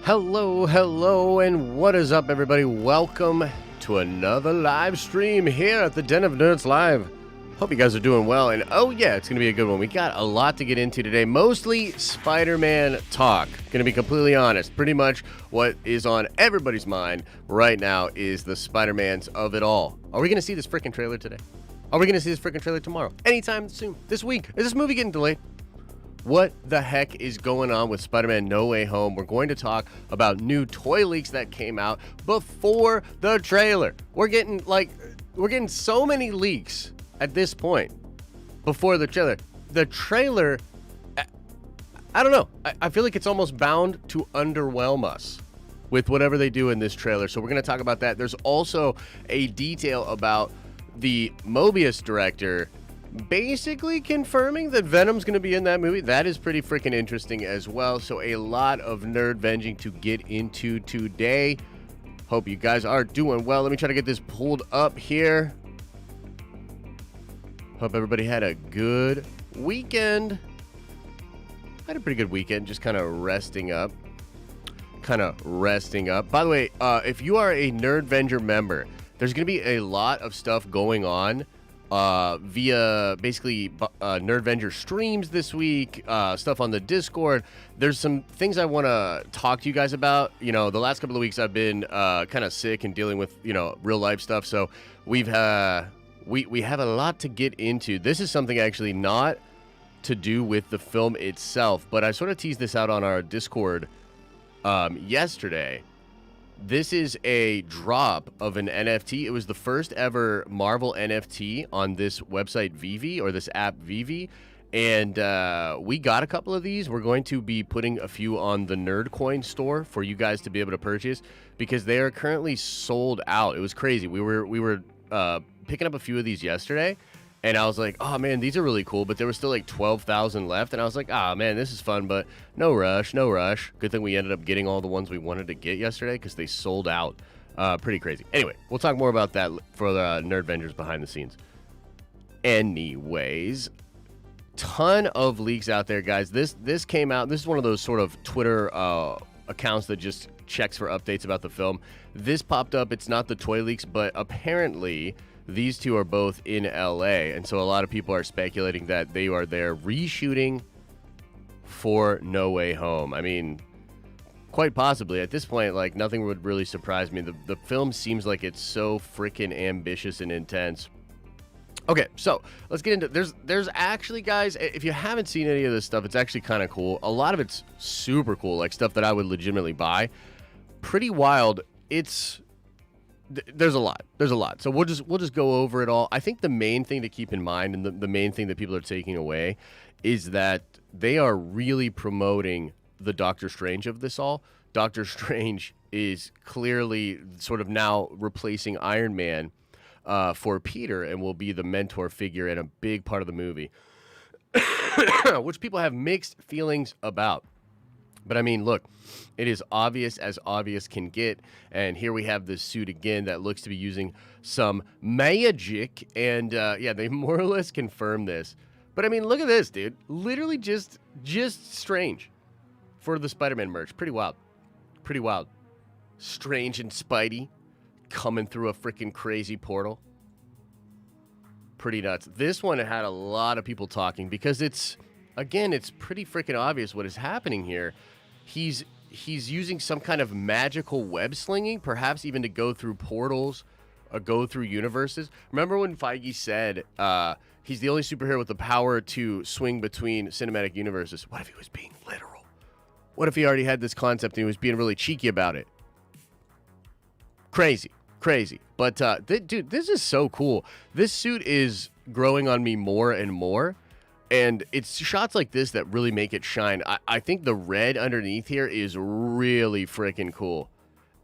Hello, and what is up, everybody? Welcome to another live stream here at the Den of Nerds Live. Hope you guys are doing well, and oh yeah, it's going to be a good one. We got a lot to get into today, mostly Spider-Man talk. Going to be completely honest, pretty much what is on everybody's mind right now is the Spider-Mans of it all. Are we going to see this freaking trailer today? Are we going to see this freaking trailer tomorrow? Anytime soon? This week? Is this movie getting delayed? What the heck is going on with Spider-Man No Way Home? We're going to talk about new toy leaks that came out before the trailer. We're getting so many leaks at this point before the trailer. The trailer, I don't know. I feel like it's almost bound to underwhelm us with whatever they do in this trailer. So we're going to talk about that. There's also a detail about the Mobius director basically confirming that Venom's going to be in that movie. That is pretty freaking interesting as well. So a lot of nerd venging to get into today. Hope you guys are doing well. Let me try to get this pulled up here. Hope everybody had a good weekend. I had a pretty good weekend, just kind of resting up. By the way, if you are a Nerd Venger member, there's going to be a lot of stuff going on via basically Nerd Venger streams this week, stuff on the Discord. There's some things I want to talk to you guys about. You know, the last couple of weeks I've been kind of sick and dealing with, real life stuff. So we have a lot to get into. This is something actually not to do with the film itself, but I sort of teased this out on our Discord yesterday. This is a drop of an NFT. It was the first ever Marvel NFT on this website Vivi, or this app Vivi, and we got a couple of these. We're going to be putting a few on the Nerdcoin store for you guys to be able to purchase because they are currently sold out. It was crazy. We were picking up a few of these yesterday, and I was like, oh man, these are really cool, but there was still like 12,000 left, and I was like, man, this is fun, but no rush. Good thing we ended up getting all the ones we wanted to get yesterday because they sold out. Pretty crazy. Anyway, we'll talk more about that for the Nerd Vengers behind the scenes. Anyways, ton of leaks out there, guys. This came out. This is one of those sort of Twitter accounts that just checks for updates about the film. This popped up. It's not the toy leaks, but apparently these two are both in LA, and so a lot of people are speculating that they are there reshooting for No Way Home. I mean, quite possibly. At this point, like, nothing would really surprise me. The film seems like it's so freaking ambitious and intense. Okay, so let's get into there's actually, guys, if you haven't seen any of this stuff, it's actually kind of cool. A lot of it's super cool, like stuff that I would legitimately buy. Pretty wild. There's a lot. So we'll just go over it all. I think the main thing to keep in mind, and the main thing that people are taking away, is that they are really promoting the Doctor Strange of this all. Doctor Strange is clearly sort of now replacing Iron Man for Peter, and will be the mentor figure and a big part of the movie, which people have mixed feelings about. But I mean, look, it is obvious as obvious can get, and here we have this suit again that looks to be using some magic, and yeah, they more or less confirm this. But I mean, look at this, dude. Literally just Strange for the Spider-Man merch. Pretty wild. Strange and Spidey coming through a freaking crazy portal. Pretty nuts. This one had a lot of people talking because it's pretty freaking obvious what is happening here. He's using some kind of magical web slinging, perhaps even to go through portals, or go through universes. Remember when Feige said he's the only superhero with the power to swing between cinematic universes? What if he was being literal? What if he already had this concept and he was being really cheeky about it? Crazy. But dude, this is so cool. This suit is growing on me more and more. And it's shots like this that really make it shine. I think the red underneath here is really freaking cool.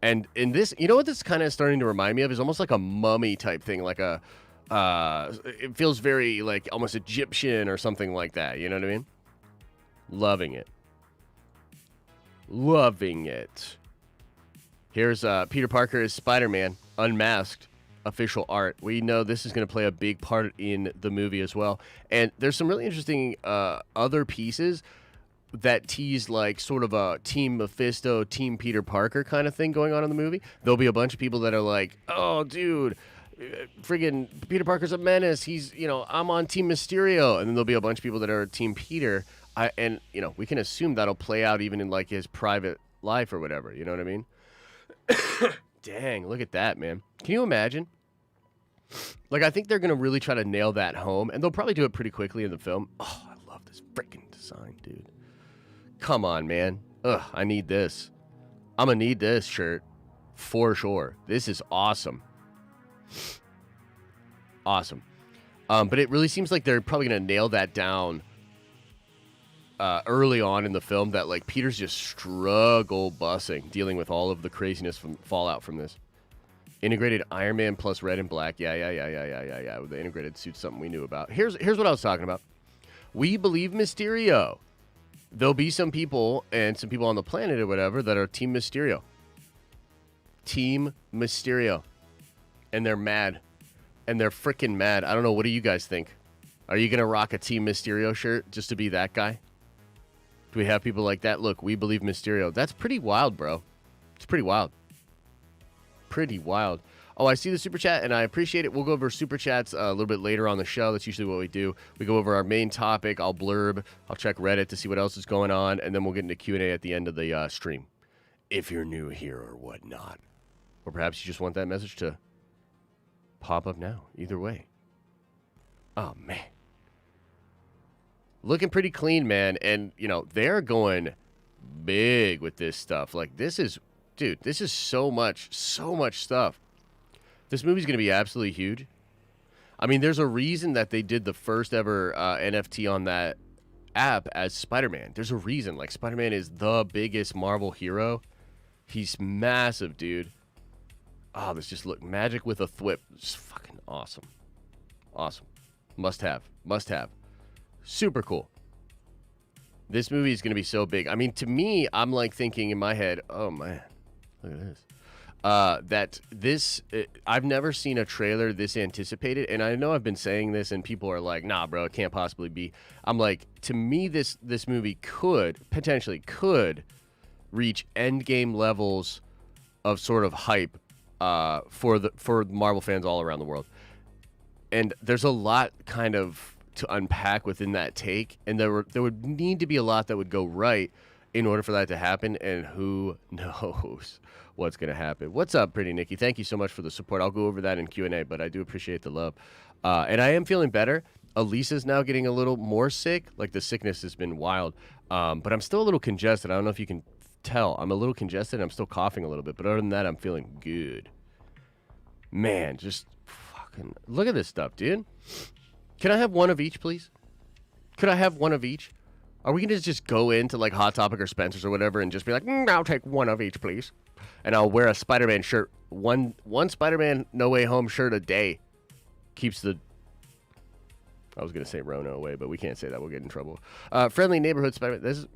And in this, you know what this kind of starting to remind me of is almost like a mummy type thing, like it feels very like almost Egyptian or something like that. You know what I mean? Loving it. Here's Peter Parker as Spider-Man, unmasked. Official art. We know this is going to play a big part in the movie as well. And there's some really interesting other pieces. that tease like sort of a Team Mephisto, Team Peter Parker kind of thing going on in the movie. There'll be a bunch of people that are like, oh, dude, friggin' Peter Parker's a menace. He's, I'm on Team Mysterio. And then there'll be a bunch of people that are Team Peter. And we can assume that'll play out even in like his private life or whatever. You know what I mean? Dang, look at that, man. Can you imagine? Like, I think they're going to really try to nail that home. And they'll probably do it pretty quickly in the film. Oh, I love this freaking design, dude. Come on, man. Ugh, I need this. I'm going to need this shirt for sure. This is awesome. Awesome. But it really seems like they're probably going to nail that down early on in the film, that like Peter's just struggle bussing, dealing with all of the craziness from fallout from this. Integrated Iron Man plus red and black. Yeah. The integrated suit's something we knew about. Here's what I was talking about. We believe Mysterio. There'll be some people and some people on the planet or whatever that are Team Mysterio. Team Mysterio. And they're mad. And they're freaking mad. I don't know. What do you guys think? Are you going to rock a Team Mysterio shirt just to be that guy? Do we have people like that? Look, we believe Mysterio. That's pretty wild, bro. It's pretty wild. Pretty wild. Oh, I see the super chat, and I appreciate it. We'll go over super chats a little bit later on the show. That's usually what we do. We go over our main topic. I'll blurb. I'll check Reddit to see what else is going on, and then we'll get into Q&A at the end of the stream. If you're new here or whatnot. Or perhaps you just want that message to pop up now. Either way. Oh, man. Looking pretty clean, man. And, they're going big with this stuff. Like, this is so much stuff. This movie's going to be absolutely huge. I mean, there's a reason that they did the first ever NFT on that app as Spider-Man. There's a reason. Like, Spider-Man is the biggest Marvel hero. He's massive, dude. Oh, this just look magic with a thwip. It's fucking awesome. Awesome. Must have. Super cool. This movie is going to be so big. I mean, to me, I'm like thinking in my head, oh, man, look at this. I've never seen a trailer this anticipated. And I know I've been saying this and people are like, nah, bro, it can't possibly be. I'm like, to me, this movie potentially could reach endgame levels of sort of hype for Marvel fans all around the world. And there's a lot kind of to unpack within that take, and there would need to be a lot that would go right in order for that to happen, and who knows what's going to happen. What's up, Pretty Nikki? Thank you so much for the support. I'll go over that in Q&A, but I do appreciate the love. And I am feeling better. Elisa's now getting a little more sick. Like, the sickness has been wild. But I'm still a little congested. I don't know if you can tell. I'm a little congested. I'm still coughing a little bit, but other than that, I'm feeling good. Man, just fucking look at this stuff, dude. Can I have one of each, please? Could I have one of each? Are we going to just go into like Hot Topic or Spencer's or whatever and just be like, I'll take one of each, please. And I'll wear a Spider-Man shirt. One Spider-Man No Way Home shirt a day keeps the... I was going to say Rona away, but we can't say that. We'll get in trouble. Friendly Neighborhood Spider-Man. It's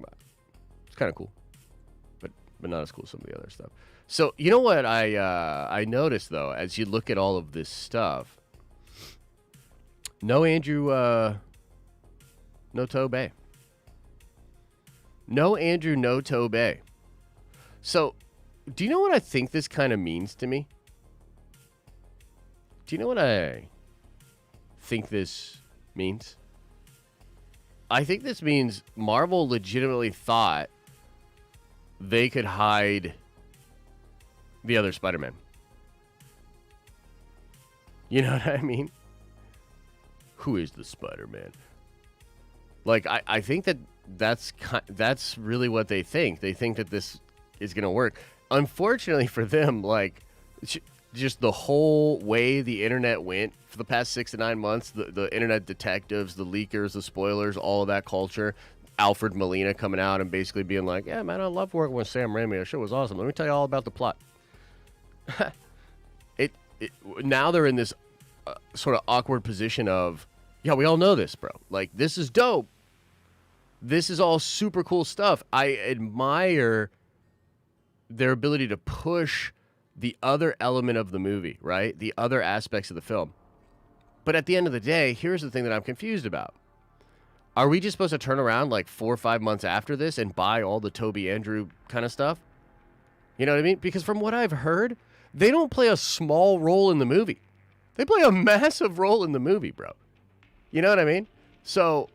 kind of cool. But not as cool as some of the other stuff. So, you know what I noticed, though, as you look at all of this stuff... No Andrew, no Tobey. No Andrew, no Tobey. So, do you know what I think this kind of means to me? Do you know what I think this means? I think this means Marvel legitimately thought they could hide the other Spider-Man. You know what I mean? Who is the Spider-Man? Like, I think that's really what they think. They think that this is going to work. Unfortunately for them, like, just the whole way the internet went for the past 6 to 9 months, the internet detectives, the leakers, the spoilers, all of that culture, Alfred Molina coming out and basically being like, yeah, man, I love working with Sam Raimi. The show was awesome. Let me tell you all about the plot. Now they're in this sort of awkward position of, yeah, we all know this, bro. Like, this is dope. This is all super cool stuff. I admire their ability to push the other element of the movie, right? The other aspects of the film. But at the end of the day, here's the thing that I'm confused about. Are we just supposed to turn around like 4 or 5 months after this and buy all the Toby Andrew kind of stuff? You know what I mean? Because from what I've heard, they don't play a small role in the movie. They play a massive role in the movie, bro. You know what I mean? So,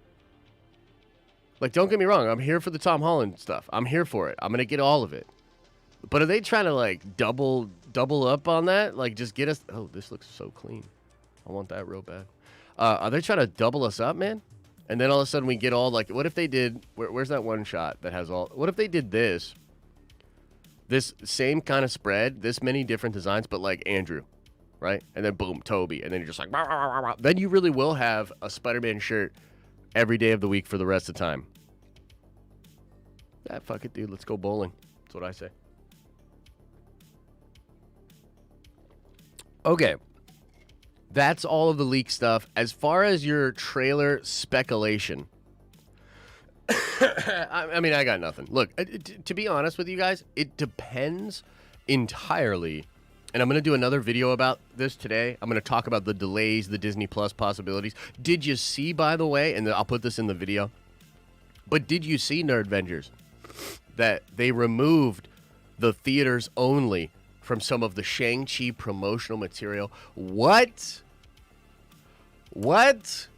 like, don't get me wrong. I'm here for the Tom Holland stuff. I'm here for it. I'm going to get all of it. But are they trying to, like, double up on that? Like, just get us... Oh, this looks so clean. I want that real bad. Are they trying to double us up, man? And then all of a sudden we get all, like... What if they did... Where's that one shot that has all... What if they did this? This same kind of spread, this many different designs, but, like, Andrew. Right? And then, boom, Toby. And then you're just like... Bah, bah, bah, bah. Then you really will have a Spider-Man shirt every day of the week for the rest of the time. Ah, fuck it, dude. Let's go bowling. That's what I say. Okay. That's all of the leak stuff. As far as your trailer speculation... I mean, I got nothing. Look, to be honest with you guys, it depends entirely... And I'm going to do another video about this today. I'm going to talk about the delays, the Disney Plus possibilities. Did you see, by the way, and I'll put this in the video, but did you see, Nerdvengers, that they removed the theaters only from some of the Shang-Chi promotional material? What? What?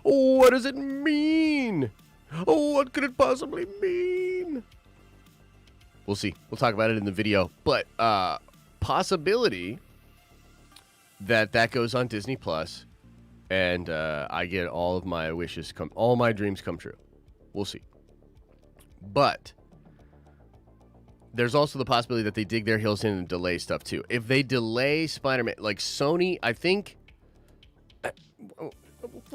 What does it mean? What could it possibly mean? We'll see. We'll talk about it in the video. But, possibility that goes on Disney Plus, and I get all of my wishes all my dreams come true. We'll see. But there's also the possibility that they dig their heels in and delay stuff too. If they delay Spider-Man, like Sony, I think. Well,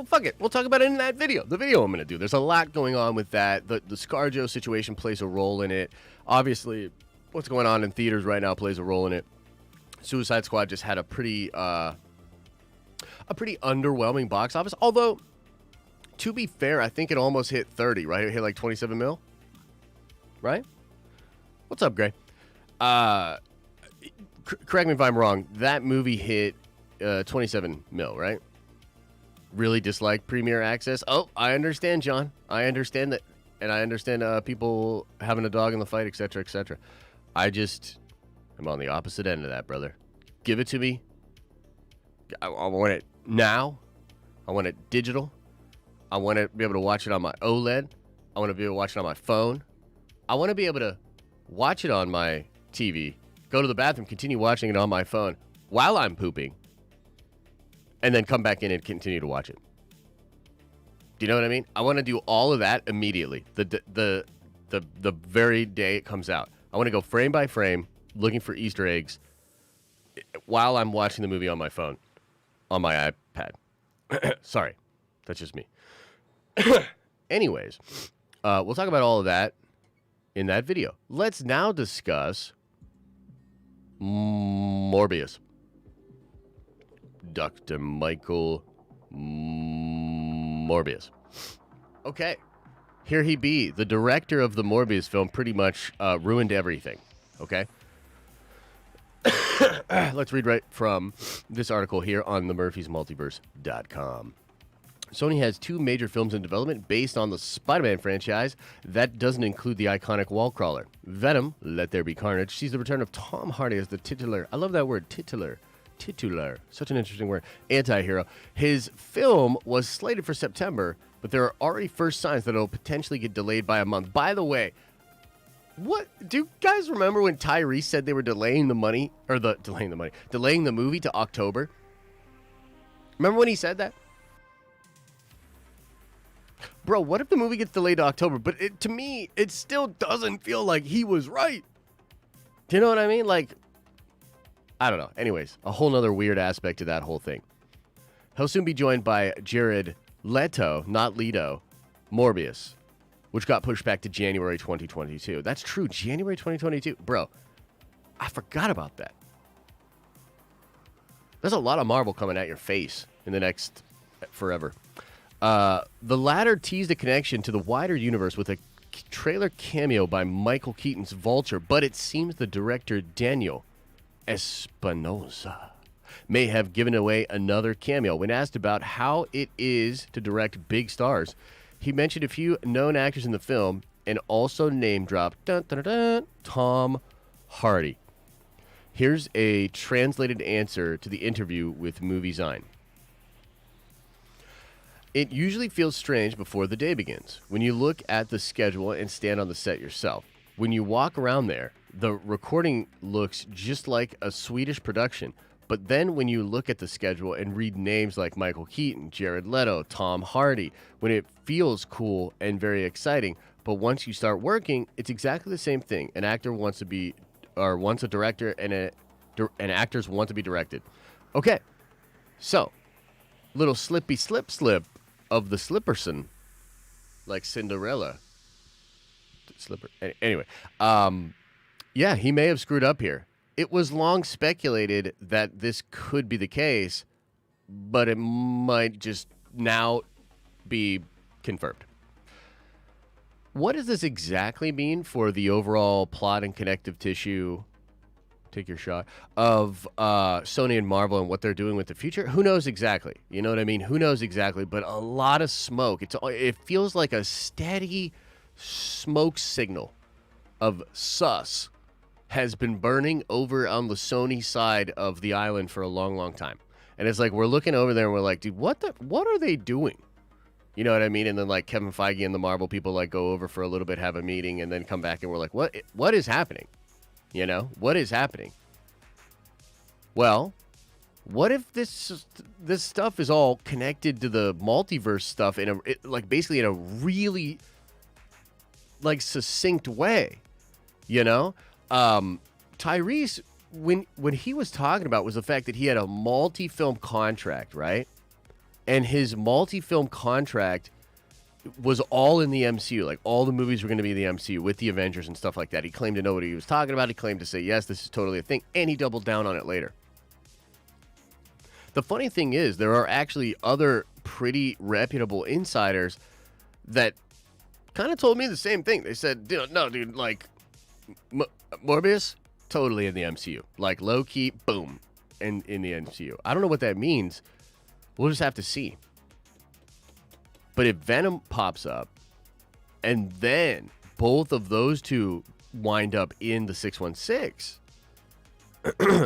fuck it. We'll talk about it in that video. The video I'm going to do. There's a lot going on with that. The ScarJo situation plays a role in it. Obviously, what's going on in theaters right now plays a role in it. Suicide Squad just had a pretty underwhelming box office. Although, to be fair, I think it almost hit 30, right? It hit like 27 mil, right? What's up, Gray? Correct me if I'm wrong. That movie hit 27 mil, right? Really dislike Premier Access. Oh, I understand, John. I understand that, and I understand people having a dog in the fight, etc., etc. I'm on the opposite end of that, brother. Give it to me. I want it now. I want it digital. I want to be able to watch it on my OLED. I want to be able to watch it on my phone. I want to be able to watch it on my TV, go to the bathroom, continue watching it on my phone while I'm pooping, and then come back in and continue to watch it. Do you know what I mean? I want to do all of that immediately. The very day it comes out. I want to go frame by frame, looking for Easter eggs while I'm watching the movie on my phone, on my iPad. Sorry, that's just me. Anyways, we'll talk about all of that in that video. Let's now discuss Morbius. Dr. Michael Morbius. Okay, here he be. The director of the Morbius film pretty much ruined everything. Okay? Let's read right from this article here on themurphysmultiverse.com. Sony has 2 major films in development based on the Spider-Man franchise. That doesn't include the iconic wall crawler. Venom, Let There Be Carnage, sees the return of Tom Hardy as the titular. I love that word, titular. Titular. Such an interesting word. Anti-hero. His film was slated for September, but there are already first signs that it'll potentially get delayed by a month. By the way, what do you guys remember when Tyrese said they were delaying the movie to October? Remember when he said that? Bro, what if the movie gets delayed to October? But to me, it still doesn't feel like he was right. Do you know what I mean? Like, I don't know. Anyways, a whole nother weird aspect to that whole thing. He'll soon be joined by Jared Leto, not Leto, Morbius, which got pushed back to January 2022. That's true, January 2022. Bro, I forgot about that. There's a lot of Marvel coming at your face in the next forever. The latter teased a connection to the wider universe with a trailer cameo by Michael Keaton's Vulture, but it seems the director Daniel Espinosa may have given away another cameo. When asked about how it is to direct big stars, He mentioned a few known actors in the film and also name dropped Tom Hardy. Here's a translated answer to the interview with MovieZine. It usually feels strange before the day begins when you look at the schedule and stand on the set yourself. When you walk around there, the recording looks just like a Swedish production. But then when you look at the schedule and read names like Michael Keaton, Jared Leto, Tom Hardy, when it feels cool and very exciting, but once you start working, it's exactly the same thing. An actor wants a director, and actors want to be directed. Okay, so little slippy slip of the Slipperson, like Cinderella. Slipper. Anyway, yeah, he may have screwed up here. It was long speculated that this could be the case, but it might just now be confirmed. What does this exactly mean for the overall plot and connective tissue, take your shot, of Sony and Marvel and what they're doing with the future? Who knows exactly? You know what I mean? Who knows exactly? But a lot of smoke. It feels like a steady smoke signal of sus has been burning over on the Sony side of the island for a long, long time. And it's like we're looking over there and we're like, dude, what are they doing? You know what I mean? And then like Kevin Feige and the Marvel people like go over for a little bit, have a meeting, and then come back and we're like, what is happening? You know, what is happening? Well, what if this stuff is all connected to the multiverse stuff basically in a really like succinct way, you know? Tyrese, when he was talking about was the fact that he had a multi-film contract, right? And his multi-film contract was all in the MCU. Like, all the movies were going to be in the MCU with the Avengers and stuff like that. He claimed to know what he was talking about. He claimed to say, yes, this is totally a thing. And he doubled down on it later. The funny thing is, there are actually other pretty reputable insiders that kind of told me the same thing. They said, dude, like, Morbius, totally in the MCU. Like, low-key, boom, in the MCU. I don't know what that means. We'll just have to see. But if Venom pops up, and then both of those two wind up in the 616,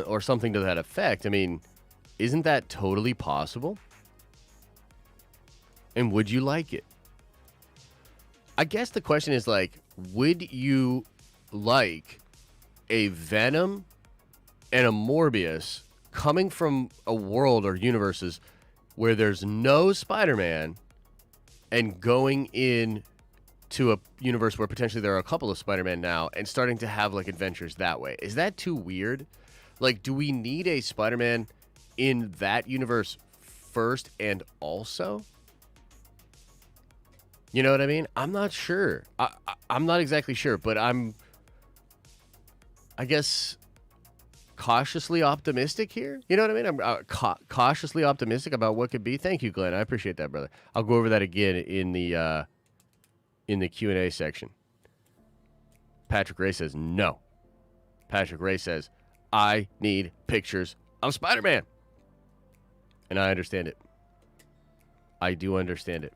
or something to that effect, I mean, isn't that totally possible? And would you like it? I guess the question is, like, would you like a Venom and a Morbius coming from a world or universes where there's no Spider-Man and going in to a universe where potentially there are a couple of Spider-Man now and starting to have like adventures that way? Is that too weird? Like, do we need a Spider-Man in that universe first and also? You know what I mean? I'm not sure. I'm not exactly sure, but I guess, cautiously optimistic here. You know what I mean? I'm cautiously optimistic about what could be. Thank you, Glenn. I appreciate that, brother. I'll go over that again in the Q&A section. Patrick Ray says no. Patrick Ray says, I need pictures of Spider-Man. And I understand it. I do understand it.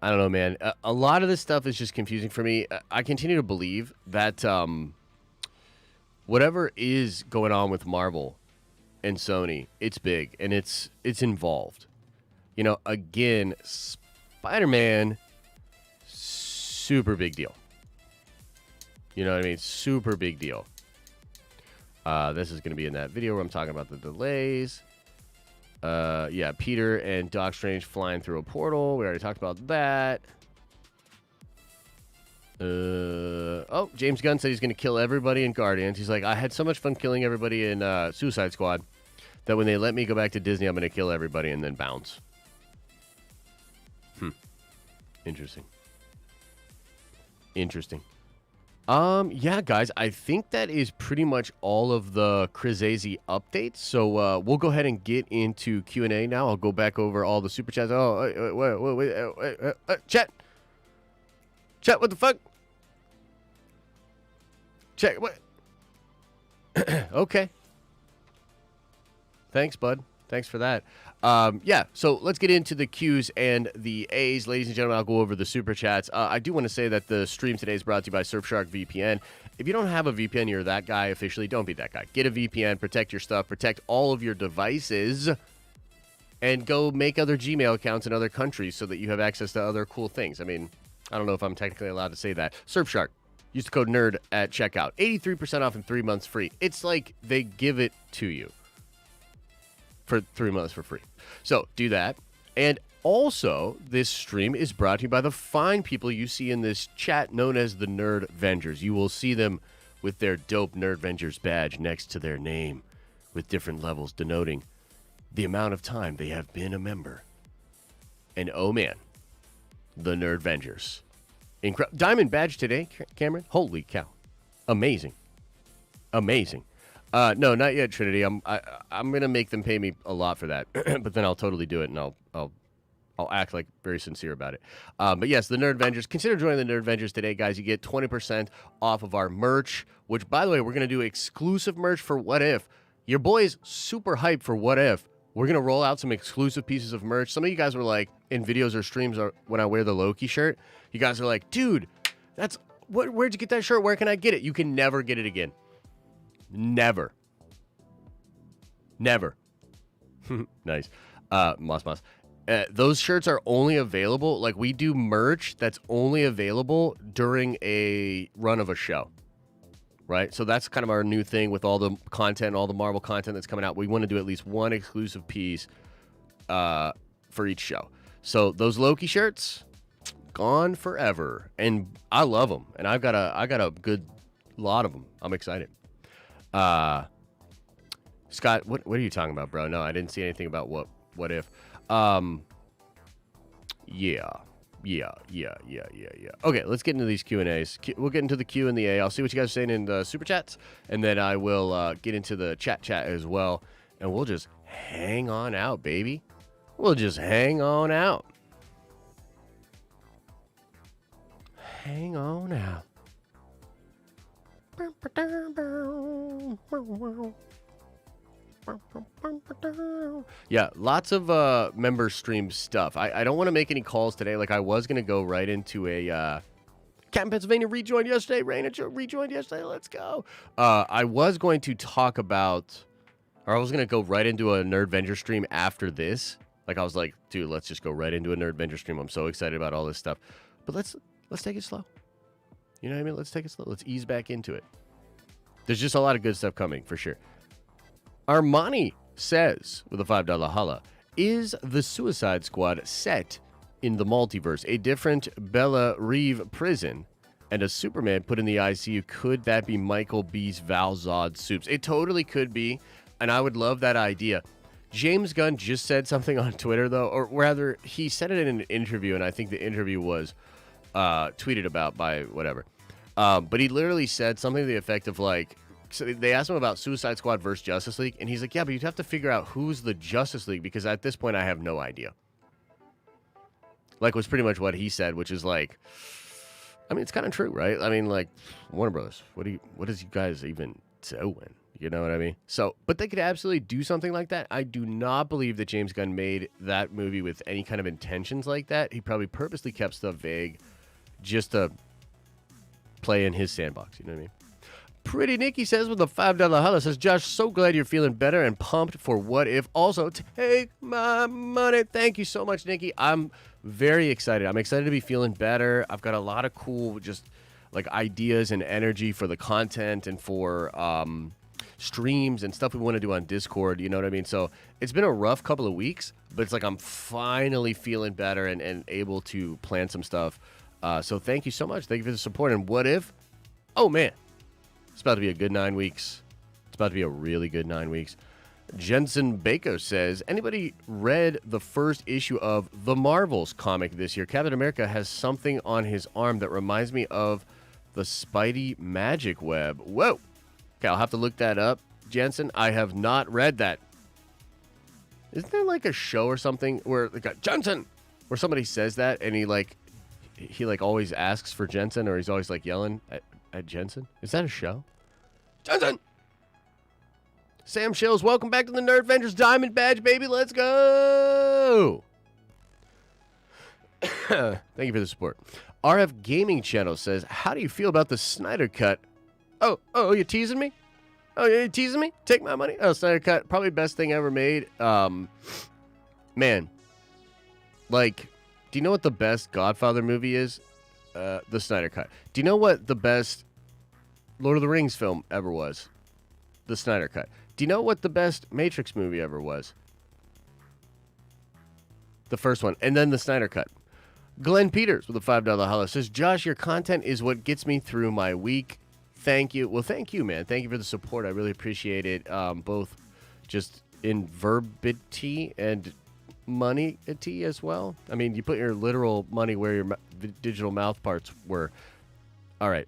I don't know, man. A lot of this stuff is just confusing for me. I continue to believe that whatever is going on with Marvel and Sony, it's big and it's involved. You know, again, Spider-Man, super big deal. You know what I mean? Super big deal. This is going to be in that video where I'm talking about the delays. Yeah, Peter and Doc Strange flying through a portal. We already talked about that. Oh, James Gunn said he's going to kill everybody in Guardians. He's like, I had so much fun killing everybody in Suicide Squad that when they let me go back to Disney, I'm going to kill everybody and then bounce. Interesting. Yeah, guys, I think that is pretty much all of the Crizazy updates. So we'll go ahead and get into Q&A now. I'll go back over all the super chats. Oh, wait, chat, what the fuck? Chat, what? Okay. Thanks, bud. Thanks for that. Yeah, so let's get into the Q's and the A's. Ladies and gentlemen, I'll go over the super chats. I do want to say that the stream today is brought to you by Surfshark VPN. If you don't have a VPN, you're that guy officially. Don't be that guy. Get a VPN, protect your stuff, protect all of your devices, and go make other Gmail accounts in other countries so that you have access to other cool things. I mean, I don't know if I'm technically allowed to say that. Surfshark. Use the code NERD at checkout. 83% off and 3 months free. It's like they give it to you for 3 months for free. So do that. And also, this stream is brought to you by the fine people you see in this chat known as the Nerd Vengers. You will see them with their dope Nerd Vengers badge next to their name with different levels denoting the amount of time they have been a member. And oh man, the Nerd Vengers. Diamond badge today, Cameron. Holy cow. Amazing. Amazing. No, not yet, Trinity. I'm gonna make them pay me a lot for that, but then I'll totally do it, and I'll act like very sincere about it. But yes, the Nerd Vengers. Consider joining the Nerd Vengers today, guys. You get 20% off of our merch, which, by the way, we're gonna do exclusive merch for What If. Your boy's super hyped for What If. We're gonna roll out some exclusive pieces of merch. Some of you guys were like in videos or streams or when I wear the Loki shirt. You guys are like, dude, that's where'd you get that shirt? Where can I get it? You can never get it again. Never. Nice. Moss. Those shirts are only available. Like, we do merch that's only available during a run of a show. Right? So that's kind of our new thing with all the content, all the Marvel content that's coming out. We want to do at least one exclusive piece for each show. So those Loki shirts, gone forever. And I love them. And I've got a good lot of them. I'm excited. Scott, what are you talking about, bro? No, I didn't see anything about what if. Yeah. Okay, let's get into these Q&As. We'll get into the Q and the A. I'll see what you guys are saying in the super chats, and then I will get into the chat as well, and we'll just hang on out, baby. We'll just hang on out. Hang on out. Yeah, lots of member stream stuff. I don't want to make any calls today. Like, I was going to go right into a Captain Pennsylvania rejoined yesterday. Raina rejoined yesterday. Let's go. I was going to talk about, or I was going to go right into a Nerd Venger stream after this. Like, I was like, dude, let's just go right into a Nerd Venger stream. I'm so excited about all this stuff. But let's take it slow. You know what I mean? Let's take it slow. Let's ease back into it. There's just a lot of good stuff coming, for sure. Armani says, with a $5 holla, is the Suicide Squad set in the multiverse? A different Bella Reeve prison and a Superman put in the ICU. Could that be Michael B's Val Zod Soups? It totally could be, and I would love that idea. James Gunn just said something on Twitter, though, or rather, he said it in an interview, and I think the interview was tweeted about by whatever. But he literally said something to the effect of, like, so they asked him about Suicide Squad versus Justice League, and he's like, yeah, but you'd have to figure out who's the Justice League, because at this point I have no idea. Like, was pretty much what he said, which is like, I mean, it's kind of true, right? I mean, like, Warner Brothers, what is you guys even doing? You know what I mean? So, but they could absolutely do something like that. I do not believe that James Gunn made that movie with any kind of intentions like that. He probably purposely kept stuff vague just to play in his sandbox, you know what I mean? Pretty Nikki says with a $5 holla, says, Josh, so glad you're feeling better and pumped for What If. Also, take my money. Thank you so much, Nikki. I'm very excited. I'm excited to be feeling better. I've got a lot of cool just like ideas and energy for the content and for streams and stuff we want to do on Discord. You know what I mean? So it's been a rough couple of weeks, but it's like I'm finally feeling better and able to plan some stuff. So thank you so much. Thank you for the support. And What If? Oh, man. It's about to be a good 9 weeks. It's about to be a really good 9 weeks. Jensen Baker says, anybody read the first issue of The Marvels comic this year? Captain America has something on his arm that reminds me of the Spidey magic web. Whoa. Okay, I'll have to look that up. Jensen, I have not read that. Isn't there like a show or something where like Jensen, where somebody says that and he always asks for Jensen, or he's always like yelling at Jensen? Is that a show? Jensen! Sam Shills, welcome back to the Nerd Vengers Diamond Badge, baby. Let's go. Thank you for the support. RF Gaming Channel says, how do you feel about the Snyder Cut? Oh, you teasing me? Oh, you teasing me? Take my money? Oh, Snyder Cut, probably best thing ever made. Man, like, do you know what the best Godfather movie is? The Snyder Cut. Do you know what the best Lord of the Rings film ever was? The Snyder Cut. Do you know what the best Matrix movie ever was? The first one. And then the Snyder Cut. Glenn Peters with a $5 holla says, Josh, your content is what gets me through my week. Thank you. Well, thank you, man. Thank you for the support. I really appreciate it. Both just in verbity and money-ity as well. I mean, you put your literal money where your digital mouth parts were. All right.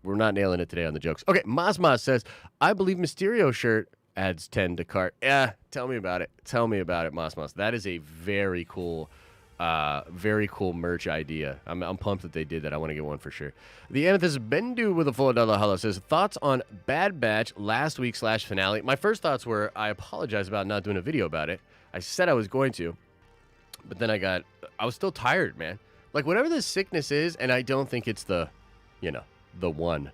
We're not nailing it today on the jokes. Okay, Masmas says, I believe Mysterio shirt adds 10 to cart. Yeah, tell me about it. Tell me about it, Masmas. That is a very cool merch idea. I'm pumped that they did that. I want to get one for sure. The Amethyst Bendu with a $4 hello says, thoughts on Bad Batch last week / finale. My first thoughts were, I apologize about not doing a video about it. I said I was going to, but then I was still tired, man. Like, whatever this sickness is, and I don't think it's the one.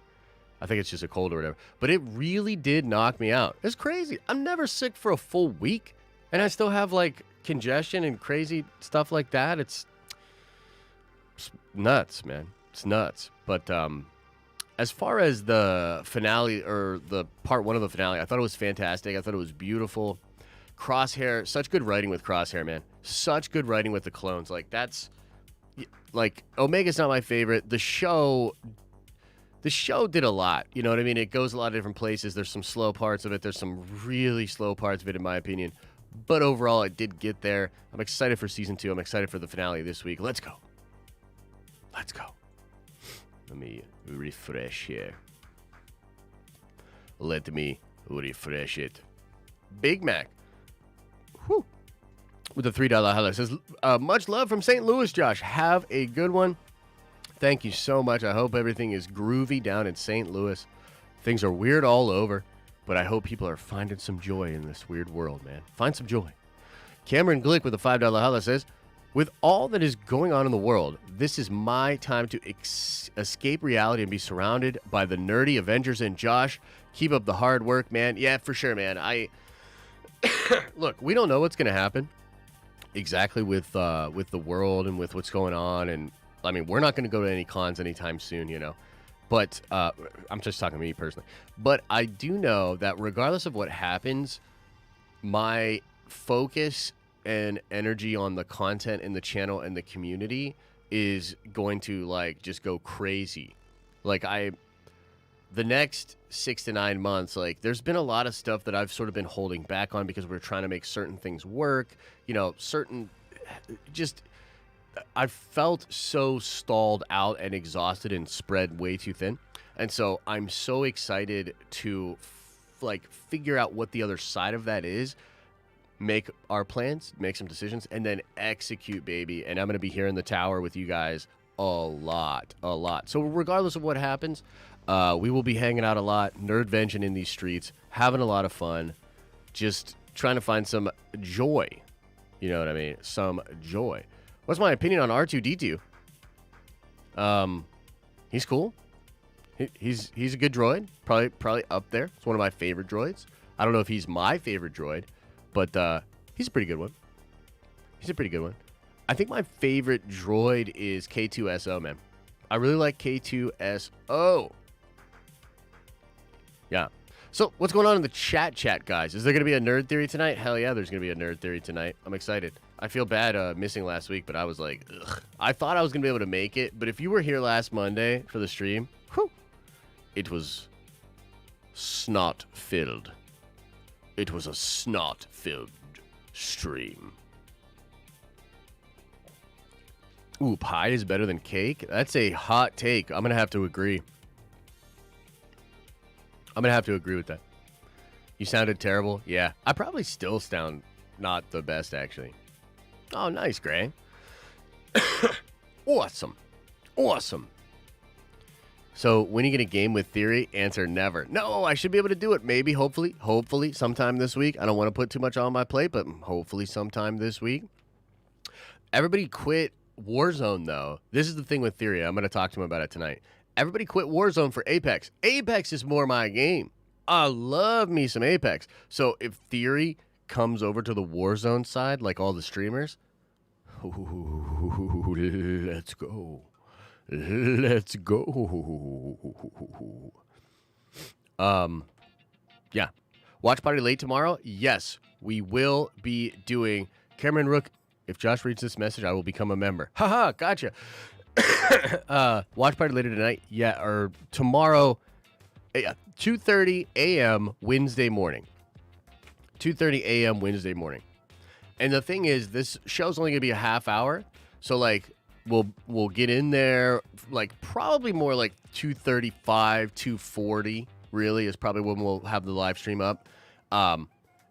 I think it's just a cold or whatever. But it really did knock me out. It's crazy. I'm never sick for a full week, and I still have, like, congestion and crazy stuff like that. It's nuts, man. It's nuts. But as far as the finale, or the part 1 of the finale, I thought it was fantastic. I thought it was beautiful. Crosshair, such good writing with Crosshair, man. Such good writing with the clones. Like, that's, like, Omega's not my favorite. The show did a lot. You know what I mean? It goes a lot of different places. There's some slow parts of it. There's some really slow parts of it, in my opinion. But overall, it did get there. I'm excited for season 2. I'm excited for the finale this week. Let's go. Let's go. Let me refresh here. Let me refresh it. Big Mac. Whew. With a $3 highlight. Says, much love from St. Louis, Josh. Have a good one. Thank you so much. I hope everything is groovy down in St. Louis. Things are weird all over, but I hope people are finding some joy in this weird world, man. Find some joy. Cameron Glick with a $5 highlight says, with all that is going on in the world, this is my time to escape reality and be surrounded by the nerdy Avengers. And Josh, keep up the hard work, man. Yeah, for sure, man. Look, we don't know what's going to happen exactly with the world and with what's going on. And I mean, we're not going to go to any cons anytime soon, you know. But I'm just talking to me personally. But I do know that regardless of what happens, my focus and energy on the content in the channel and the community is going to, like, just go crazy. Like, the next 6 to 9 months, like, there's been a lot of stuff that I've sort of been holding back on because we're trying to make certain things work. You know, I felt so stalled out and exhausted and spread way too thin. And so I'm so excited to figure out what the other side of that is, make our plans, make some decisions, and then execute, baby. And I'm going to be here in the tower with you guys a lot. So regardless of what happens, we will be hanging out a lot, nerd-venging in these streets, having a lot of fun, just trying to find some joy. You know what I mean? Some joy. What's my opinion on R2-D2? He's cool. He's a good droid. Probably up there. It's one of my favorite droids. I don't know if he's my favorite droid, but he's a pretty good one. I think my favorite droid is K2SO, man. I really like K2SO. Yeah. So, what's going on in the chat, guys? Is there going to be a nerd theory tonight? Hell yeah, there's going to be a nerd theory tonight. I'm excited. I feel bad missing last week, but I was like, ugh. I thought I was going to be able to make it, but if you were here last Monday for the stream, whew, it was snot-filled. It was a snot-filled stream. Ooh, pie is better than cake? That's a hot take. I'm going to have to agree. With that. You sounded terrible? Yeah. I probably still sound not the best, actually. Oh, nice, Gray. Awesome. So when are you going to game with Theory? Answer, never. No, I should be able to do it. Maybe, hopefully sometime this week. I don't want to put too much on my plate, but hopefully sometime this week. Everybody quit Warzone, though. This is the thing with Theory. I'm going to talk to him about it tonight. Everybody quit Warzone for Apex. Apex is more my game. I love me some Apex. So if Theory comes over to the Warzone side, like all the streamers, let's go. Let's go. Yeah. Watch party late tomorrow? Yes, we will be doing. Cameron Rook, if Josh reads this message, I will become a member. Haha, gotcha. Watch party later tonight? Yeah, or tomorrow. Yeah, 2:30 a.m. Wednesday morning. 2:30 a.m. Wednesday morning. And the thing is, this show's only going to be a half hour. So, like, we'll get in there, like, probably more like 2:35, 2:40, really, is probably when we'll have the live stream up.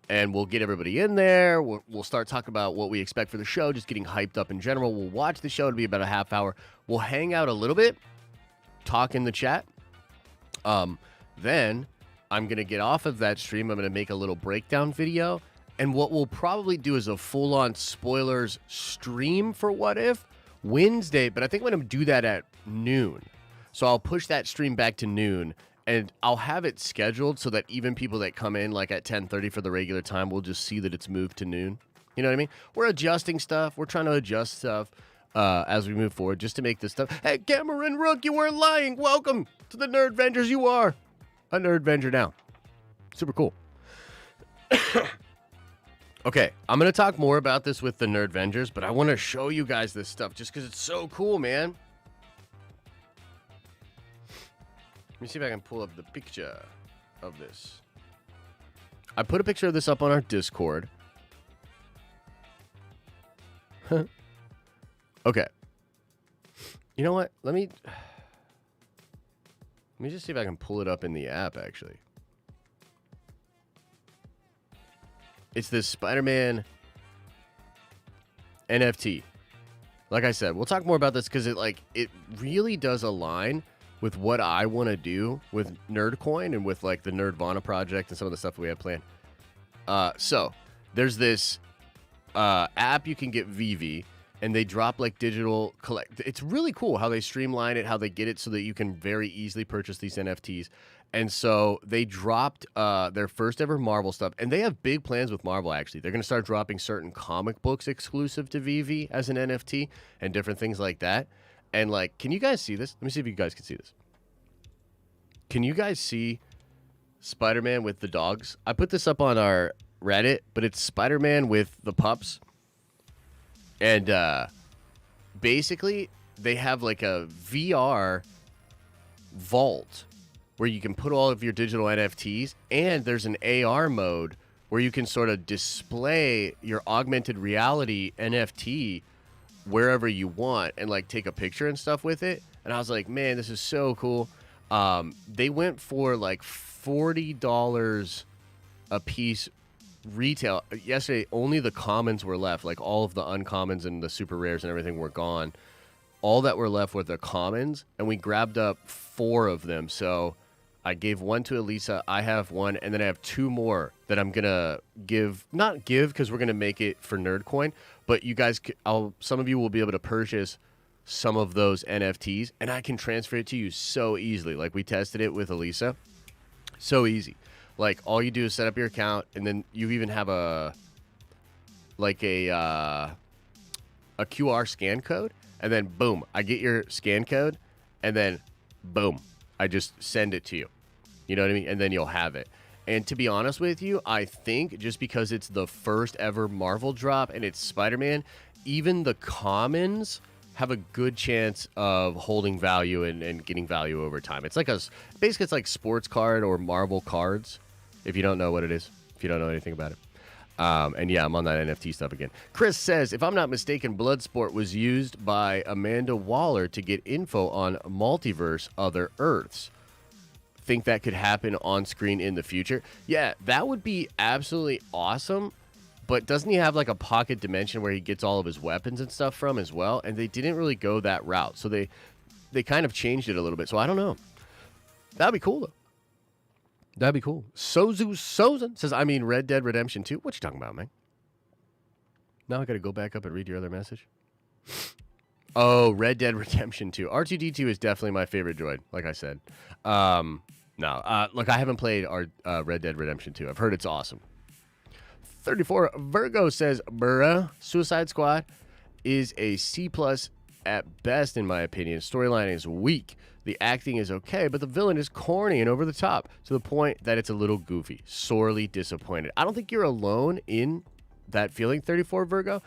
And we'll get everybody in there. We'll start talking about what we expect for the show, just getting hyped up in general. We'll watch the show. It'll be about a half hour. We'll hang out a little bit, talk in the chat. Then I'm going to get off of that stream. I'm going to make a little breakdown video. And what we'll probably do is a full-on spoilers stream for What If Wednesday. But I think I'm going to do that at noon. So I'll push that stream back to noon. And I'll have it scheduled so that even people that come in like at 10:30 for the regular time will just see that it's moved to noon. You know what I mean? We're adjusting stuff. We're trying to adjust stuff as we move forward just to make this stuff. Hey, Cameron Rook, you weren't lying. Welcome to the Nerd Vengers. You are a Nerd Venger now. Super cool. Okay, I'm going to talk more about this with the Nerd Vengers, but I want to show you guys this stuff just because it's so cool, man. Let me see if I can pull up the picture of this. I put a picture of this up on our Discord. Okay. You know what? Let me just see if I can pull it up in the app, actually. It's this Spider-Man NFT. Like I said, we'll talk more about this because it really does align with what I want to do with Nerdcoin and with like the Nerdvana project and some of the stuff we have planned. So there's this app you can get VV, and they drop like digital collect. It's really cool how they streamline it, how they get it so that you can very easily purchase these NFTs. And so they dropped their first ever Marvel stuff, and they have big plans with Marvel, actually. They're going to start dropping certain comic books exclusive to VV as an NFT and different things like that. And, like, can you guys see this? Let me see if you guys can see this. Can you guys see Spider-Man with the dogs? I put this up on our Reddit, but it's Spider-Man with the pups. And basically, they have, like, a VR vault where you can put all of your digital NFTs, and there's an AR mode where you can sort of display your augmented reality NFT wherever you want and like take a picture and stuff with it. And I was like, man, this is so cool. They went for like $40 a piece retail. Yesterday, only the commons were left. Like all of the uncommons and the super rares and everything were gone. All that were left were the commons, and we grabbed up 4 of them. So I gave one to Elisa. I have one, and then I have 2 more that I'm gonna not give because we're gonna make it for Nerdcoin, but you guys, some of you will be able to purchase some of those NFTs, and I can transfer it to you so easily. Like we tested it with Elisa, so easy. Like all you do is set up your account, and then you even have a QR scan code, and then boom, I get your scan code, and then boom, I just send it to you. You know what I mean? And then you'll have it. And to be honest with you, I think just because it's the first ever Marvel drop and it's Spider-Man, even the commons have a good chance of holding value and getting value over time. It's like basically it's like sports card or Marvel cards, if you don't know what it is, if you don't know anything about it. And yeah, I'm on that NFT stuff again. Chris says, if I'm not mistaken, Bloodsport was used by Amanda Waller to get info on Multiverse Other Earths. Think that could happen on screen in the future? Yeah, that would be absolutely awesome. But doesn't he have like a pocket dimension where he gets all of his weapons and stuff from as well? And they didn't really go that route. So they kind of changed it a little bit. So I don't know. That'd be cool, though. That'd be cool. Sozu Sozin says, I mean Red Dead Redemption 2. What you talking about, man? Now I got to go back up and read your other message. Oh, Red Dead Redemption 2. R2-D2 is definitely my favorite droid, like I said. Look, I haven't played Red Dead Redemption 2. I've heard it's awesome. 34 Virgo says, bruh, Suicide Squad is a C+ at best, in my opinion. Storyline is weak. The acting is okay, but the villain is corny and over the top to the point that it's a little goofy. Sorely disappointed. I don't think you're alone in that feeling, 34 Virgo.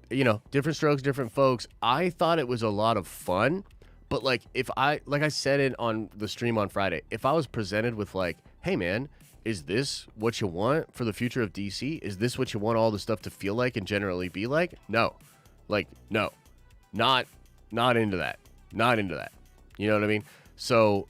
You know, different strokes, different folks. I thought it was a lot of fun, but like I said it on the stream on Friday, if I was presented with like, hey man, is this what you want for the future of DC? Is this what you want all the stuff to feel like and generally be like? No. Like, no. Not into that. Not into that. You know what I mean? So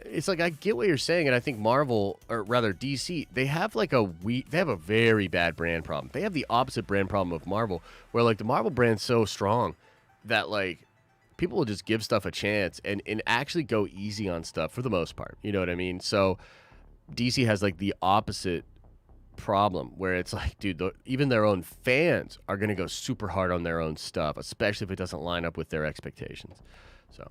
it's like I get what you're saying, and I think Marvel, or rather DC, they have like they have a very bad brand problem. They have the opposite brand problem of Marvel, where like the Marvel brand's so strong that like people will just give stuff a chance and actually go easy on stuff for the most part. You know what I mean? So DC has like the opposite problem where it's like, dude, even their own fans are going to go super hard on their own stuff, especially if it doesn't line up with their expectations. So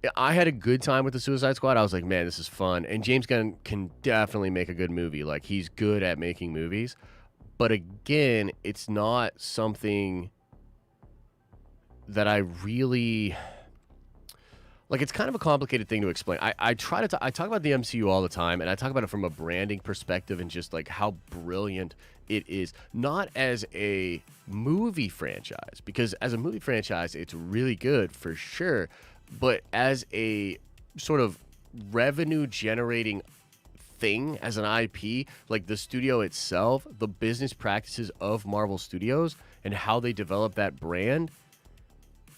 yeah, I had a good time with the Suicide Squad. I was like, man, this is fun. And James Gunn can definitely make a good movie. Like, he's good at making movies. But again, it's not something that I really... Like, it's kind of a complicated thing to explain. I talk about the MCU all the time, and I talk about it from a branding perspective and just, like, how brilliant it is. Not as a movie franchise, because as a movie franchise, it's really good for sure. But as a sort of revenue-generating thing, as an IP, like the studio itself, the business practices of Marvel Studios and how they develop that brand...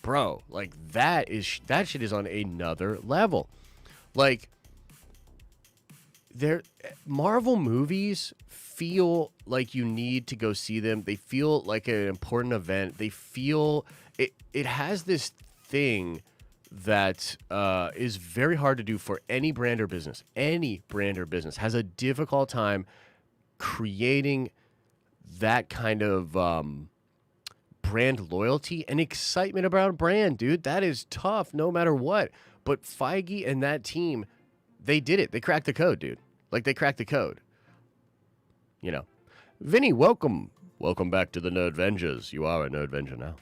Bro, like that shit is on another level. Like, Marvel movies feel like you need to go see them. They feel like an important event. They feel it has this thing that is very hard to do for any brand or business. Any brand or business has a difficult time creating that kind of brand loyalty and excitement about a brand, dude. That is tough no matter what. But Feige and that team, they did it. They cracked the code, dude. Like, they cracked the code. You know. Vinny, welcome. Welcome back to the Nerdvengers. You are a Nerdvenger now.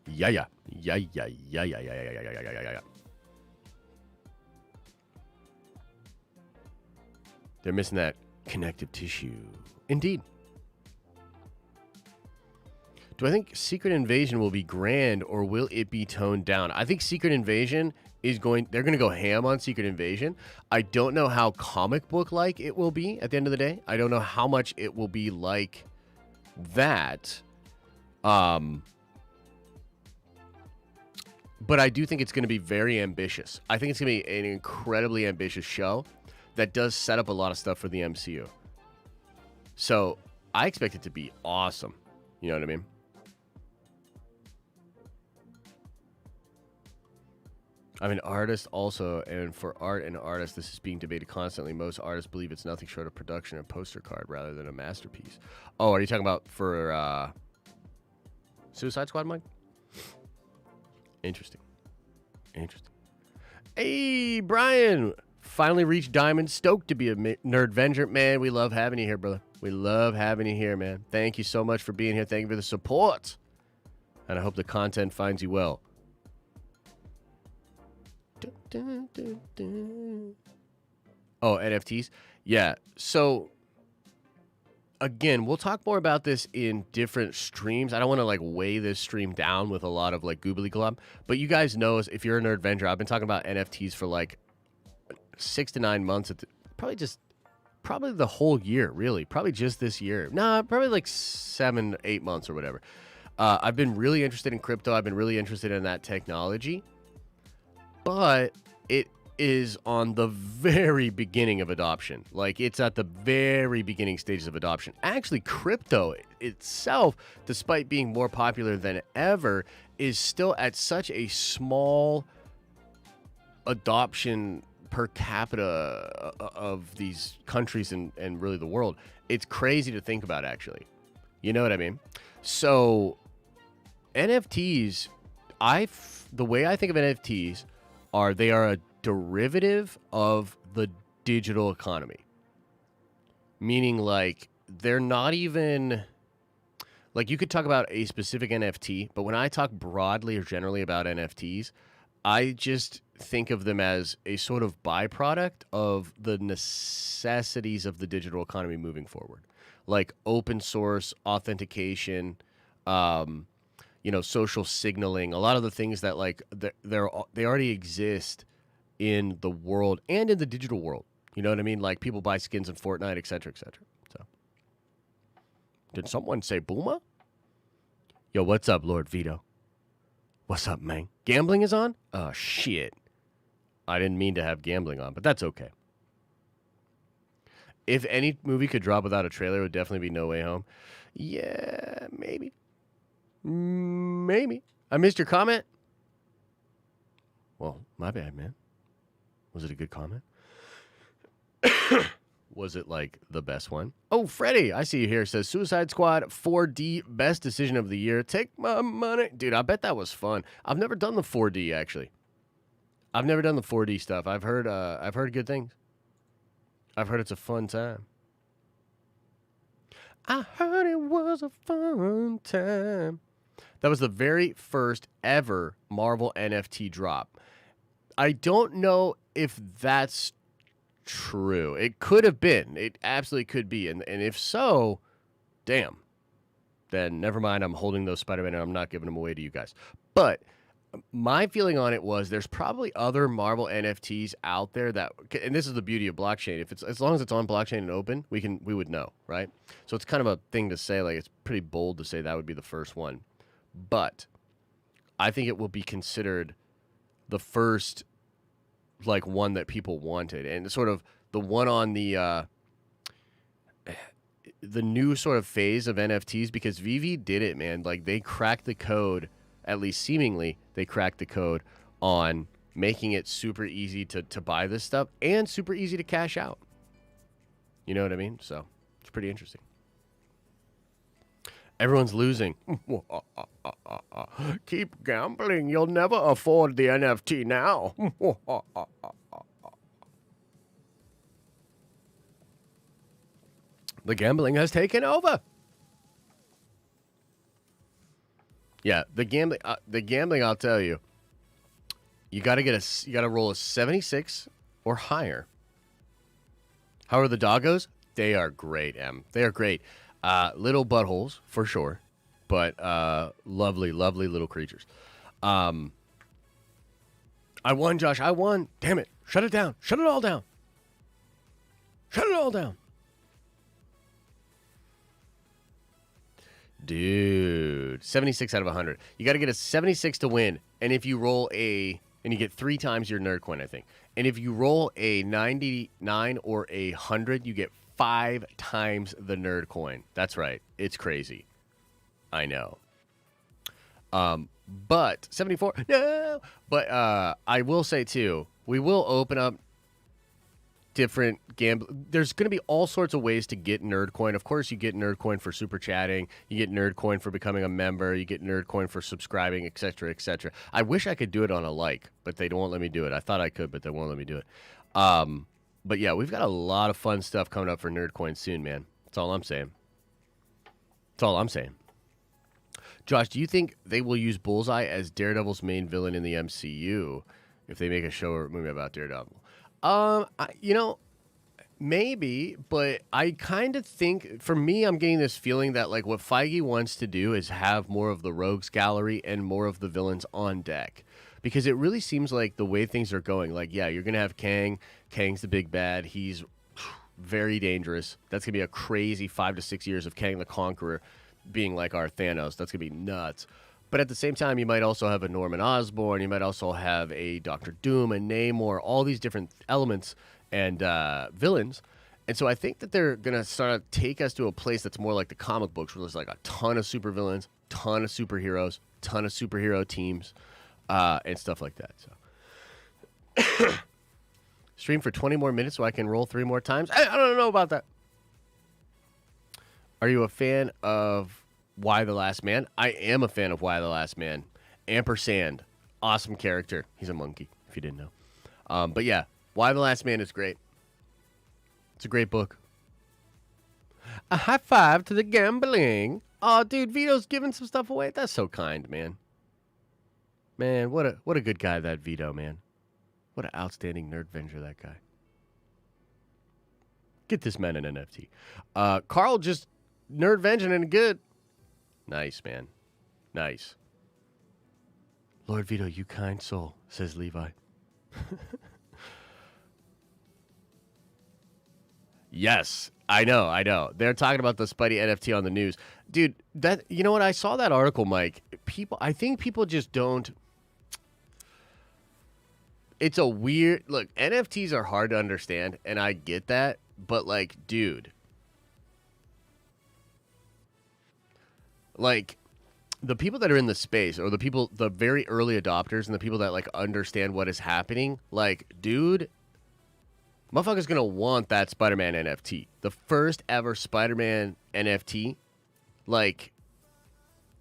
Yeah. They're missing that connective tissue. Indeed. Do I think Secret Invasion will be grand, or will it be toned down? I think Secret Invasion they're going to go ham on Secret Invasion. I don't know how comic book like it will be at the end of the day. I don't know how much it will be like that. But I do think it's going to be very ambitious. I think it's going to be an incredibly ambitious show that does set up a lot of stuff for the MCU. So I expect it to be awesome. You know what I mean? I'm an artist also, and for art and artists, this is being debated constantly. Most artists believe it's nothing short of production and poster card rather than a masterpiece. Oh, are you talking about for Suicide Squad, Mike? Interesting. Hey, Brian! Finally reached Diamond. Stoked to be a Nerdvenger. Man, we love having you here, brother. We love having you here, man. Thank you so much for being here. Thank you for the support. And I hope the content finds you well. Oh, NFTs? Yeah. So, again, we'll talk more about this in different streams. I don't want to, like, weigh this stream down with a lot of, like, goobly glob. But you guys know, if you're a Nerdvenger, I've been talking about NFTs for, like, 6 to 9 months. Probably the whole year, really. Probably just this year. Nah, probably like 7, 8 months or whatever. I've been really interested in crypto. I've been really interested in that technology. But it is on the very beginning of adoption. Like, it's at the very beginning stages of adoption. Actually, crypto itself, despite being more popular than ever, is still at such a small adoption per capita of these countries and really the world. It's crazy to think about, actually. You know what I mean? So NFTs, the way I think of NFTs they are a derivative of the digital economy. Meaning, like, they're not even, like, you could talk about a specific NFT, but when I talk broadly or generally about NFTs, I just think of them as a sort of byproduct of the necessities of the digital economy moving forward, like open source authentication, social signaling, a lot of the things that, like, they already exist in the world and in the digital world. You know what I mean? Like, people buy skins in Fortnite, et cetera, et cetera. So, did someone say Booma? Yo, what's up, Lord Vito? What's up, man? Gambling is on? Oh, shit. I didn't mean to have gambling on, but that's okay. If any movie could drop without a trailer, it would definitely be No Way Home. Yeah, maybe. Maybe. I missed your comment? Well, my bad, man. Was it a good comment? Was it, like, the best one? Oh, Freddie, I see you here. Says Suicide Squad 4D best decision of the year. Take my money. Dude, I bet that was fun. I've never done the 4D, actually. I've never done the 4D stuff. I've heard good things. I've heard it's a fun time. I heard it was a fun time. That was the very first ever Marvel NFT drop. I don't know if that's true. It could have been. It absolutely could be. And if so, damn. Then never mind. I'm holding those Spider-Man and I'm not giving them away to you guys. But my feeling on it was there's probably other Marvel NFTs out there that, and this is the beauty of blockchain. If it's, as long as it's on blockchain and open, we would know, right? So it's kind of a thing to say, like, it's pretty bold to say that would be the first one. But I think it will be considered the first, like, one that people wanted, and sort of the one on the new sort of phase of NFTs, because Vivi did it, man. Like, they cracked the code, at least seemingly they cracked the code on making it super easy to buy this stuff and super easy to cash out. You know what I mean? So it's pretty interesting. Everyone's losing. Keep gambling. You'll never afford the NFT now. The gambling has taken over. Yeah, the gambling. I'll tell you. You got to roll a 76 or higher. How are the doggos? They are great, Em. They are great. Little buttholes, for sure, but lovely, lovely little creatures. I won, Josh. I won. Damn it. Shut it down. Shut it all down. Shut it all down. Dude, 76 out of 100. You got to get a 76 to win, and if you roll and you get 3 times your nerd coin, I think. And if you roll a 99 or 100, you get 5 times the nerd coin. That's right. It's crazy. I know. But 74, no. But I will say too, we will open up different there's going to be all sorts of ways to get nerd coin. Of course, you get nerd coin for super chatting. You get nerd coin for becoming a member. You get nerd coin for subscribing, etc., etc. I wish I could do it on a like, but they won't let me do it. I thought I could, but they won't let me do it. But yeah, we've got a lot of fun stuff coming up for Nerdcoin soon, man. That's all I'm saying. That's all I'm saying. Josh, do you think they will use Bullseye as Daredevil's main villain in the MCU if they make a show or movie about Daredevil? Maybe, but I kind of think, for me, I'm getting this feeling that, like, what Feige wants to do is have more of the rogues gallery and more of the villains on deck. Because it really seems like the way things are going, like, yeah, you're going to have Kang. Kang's the big bad. He's very dangerous. That's going to be a crazy 5 to 6 years of Kang the Conqueror being like our Thanos. That's going to be nuts. But at the same time, you might also have a Norman Osborn. You might also have a Doctor Doom, a Namor, all these different elements and villains. And so I think that they're going to start to take us to a place that's more like the comic books, where there's like a ton of supervillains, ton of superheroes, ton of superhero teams and stuff like that. So stream for 20 more minutes so I can roll 3 more times. I don't know about that. Are you a fan of Why the Last Man? I am a fan of Why the Last Man. Ampersand, awesome character. He's a monkey, if you didn't know. But yeah, Why the Last Man is great. It's a great book. A high five to the gambling. Oh, dude, Vito's giving some stuff away. That's so kind, man. Man, what a good guy, that Vito, man. What an outstanding nerdvenger, that guy. Get this man an NFT. Carl just nerdvenging and good. Nice, man. Nice. Lord Vito, you kind soul, says Levi. Yes, I know. They're talking about the Spidey NFT on the news. Dude, you know what? I saw that article, Mike. I think people just don't. It's a weird look. NFTs are hard to understand, and I get that. But like, dude, like the people that are in the space, or the very early adopters, and the people that like understand what is happening, like, dude, motherfucker's gonna want that Spider-Man NFT, the first ever Spider-Man NFT, like.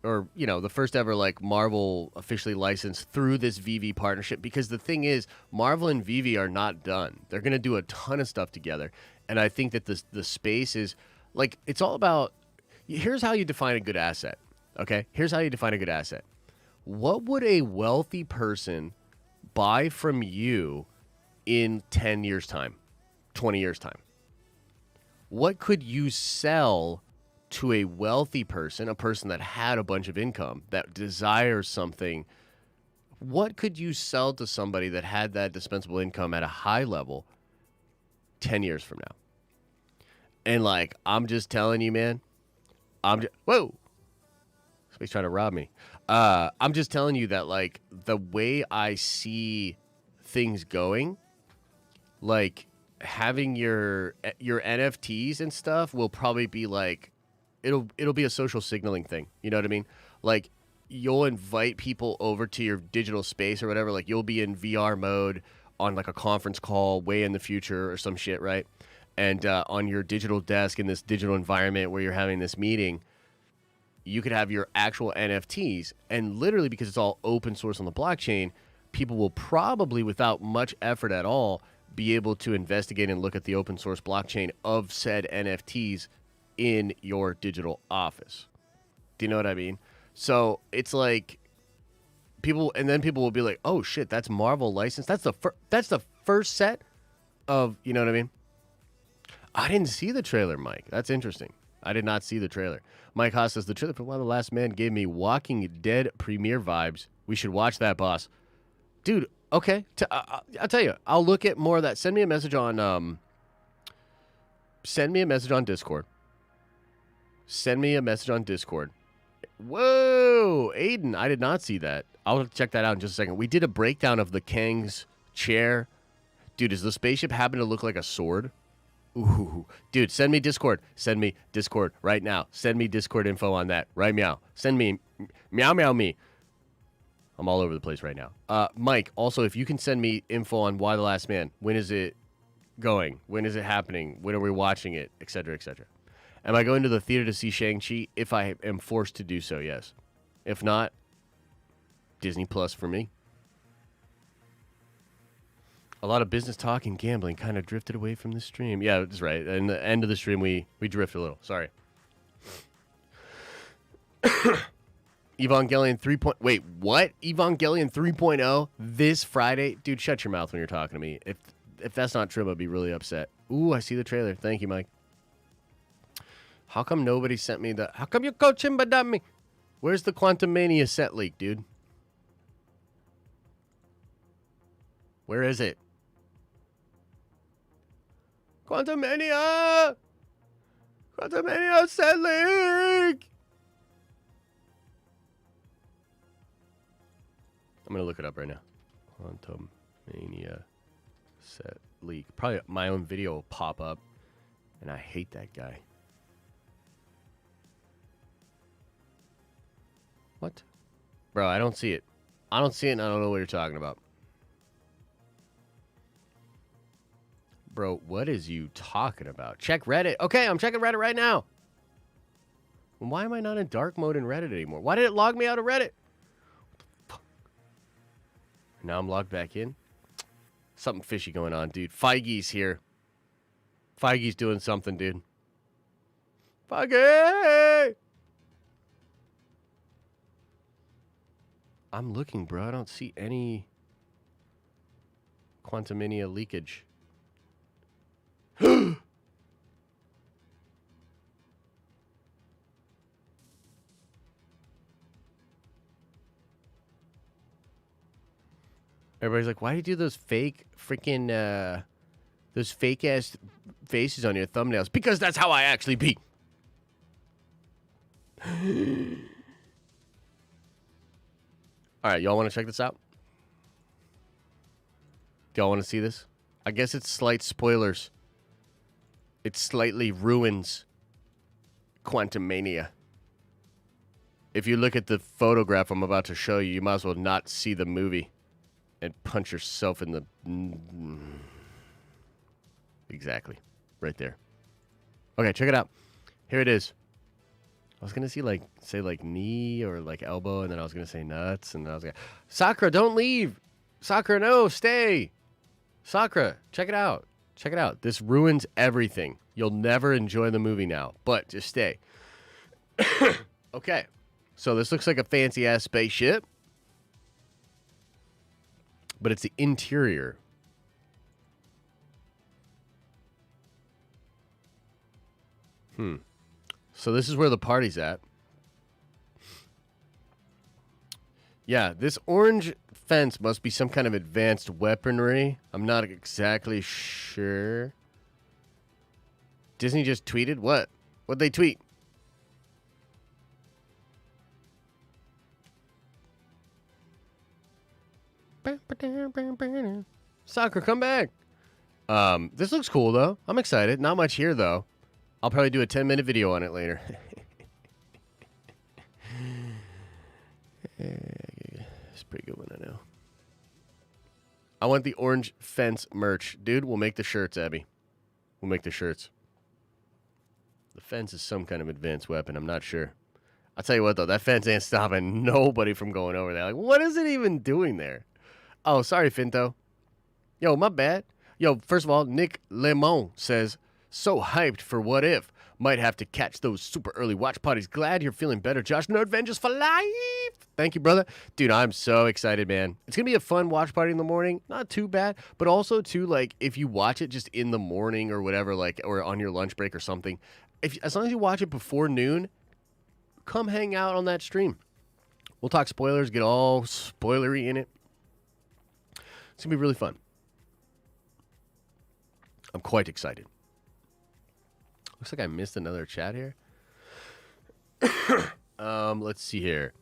Or, you know, the first ever, like, Marvel officially licensed through this VV partnership. Because the thing is, Marvel and VV are not done. They're going to do a ton of stuff together. And I think that the space is, like, it's all about, here's how you define a good asset, okay? Here's how you define a good asset. What would a wealthy person buy from you in 10 years' time, 20 years' time? What could you sell to a wealthy person, a person that had a bunch of income, that desires something? What could you sell to somebody that had that dispensable income at a high level 10 years from now? And like, I'm just telling you, man, whoa, somebody's trying to rob me. I'm just telling you that, like, the way I see things going, like, having your NFTs and stuff will probably be like, it'll be a social signaling thing. You know what I mean? Like, you'll invite people over to your digital space or whatever. Like, you'll be in VR mode on like a conference call way in the future or some shit, right? And on your digital desk in this digital environment where you're having this meeting, you could have your actual NFTs. And literally, because it's all open source on the blockchain, people will probably, without much effort at all, be able to investigate and look at the open source blockchain of said NFTs in your digital office. Do you know what I mean? So it's like people will be like, "Oh shit, that's Marvel licensed. That's the first set of," you know what I mean? I didn't see the trailer, Mike. That's interesting. I did not see the trailer. Mike Haas says the trailer for Why the Last Man gave me Walking Dead premiere vibes. We should watch that, boss. Dude, okay. I'll tell you. I'll look at more of that. Send me a message on Discord. Send me a message on Discord. Whoa, Aiden, I did not see that. I'll check that out in just a second. We did a breakdown of the Kang's chair. Dude, does the spaceship happen to look like a sword? Ooh, dude, send me Discord. Send me Discord right now. Send me Discord info on that. Right, meow. Send me meow, meow, me. I'm all over the place right now. Mike, also, if you can send me info on Why the Last Man. When is it going? When is it happening? When are we watching it? Et cetera, et cetera. Am I going to the theater to see Shang-Chi? If I am forced to do so, yes. If not, Disney Plus for me. A lot of business talk and gambling kind of drifted away from the stream. Yeah, that's right. In the end of the stream, we drift a little. Sorry. Evangelion 3. Wait, what? Evangelion 3.0 this Friday? Dude, shut your mouth when you're talking to me. If that's not true, I'd be really upset. Ooh, I see the trailer. Thank you, Mike. How come nobody sent me the... How come you coaching but not me? Where's the Quantum Mania set leak, dude? Where is it? Quantum Mania! Quantum Mania set leak! I'm going to look it up right now. Quantum Mania set leak. Probably my own video will pop up. And I hate that guy. What? Bro, I don't see it. I don't see it, and I don't know what you're talking about. Bro, what is you talking about? Check Reddit. Okay, I'm checking Reddit right now. Why am I not in dark mode in Reddit anymore? Why did it log me out of Reddit? Now I'm logged back in. Something fishy going on, dude. Feige's here. Feige's doing something, dude. Feige! I'm looking, bro. I don't see any Quantumania leakage. Everybody's like, why do you do those fake freaking, those fake ass faces on your thumbnails? Because that's how I actually be. All right, y'all want to check this out? Y'all want to see this? I guess it's slight spoilers. It slightly ruins Quantumania. If you look at the photograph I'm about to show you, you might as well not see the movie and punch yourself in the... Exactly. Right there. Okay, check it out. Here it is. I was going to say knee or like elbow, and then I was going to say nuts, and then I was going to... Sakura, don't leave! Sakura, no, stay! Sakura, check it out. Check it out. This ruins everything. You'll never enjoy the movie now, but just stay. Okay. So this looks like a fancy-ass spaceship, but it's the interior. So this is where the party's at. Yeah, this orange fence must be some kind of advanced weaponry. I'm not exactly sure. Disney just tweeted? What? What'd they tweet? Soccer, come back. This looks cool, though. I'm excited. Not much here, though. I'll probably do a 10-minute video on it later. It's a pretty good one, I know. I want the orange fence merch. Dude, we'll make the shirts, Abby. We'll make the shirts. The fence is some kind of advanced weapon. I'm not sure. I'll tell you what, though. That fence ain't stopping nobody from going over there. Like, what is it even doing there? Oh, sorry, Finto. Yo, my bad. Yo, first of all, Nick Lemon says, so hyped for What If. Might have to catch those super early watch parties. Glad you're feeling better, Josh. Nerd Vengeance for life. Thank you, brother. Dude, I'm so excited, man. It's going to be a fun watch party in the morning. Not too bad. But also, too, like, if you watch it just in the morning or whatever, like, or on your lunch break or something, as long as you watch it before noon, come hang out on that stream. We'll talk spoilers, get all spoilery in it. It's going to be really fun. I'm quite excited. Looks like I missed another chat here. Let's see here.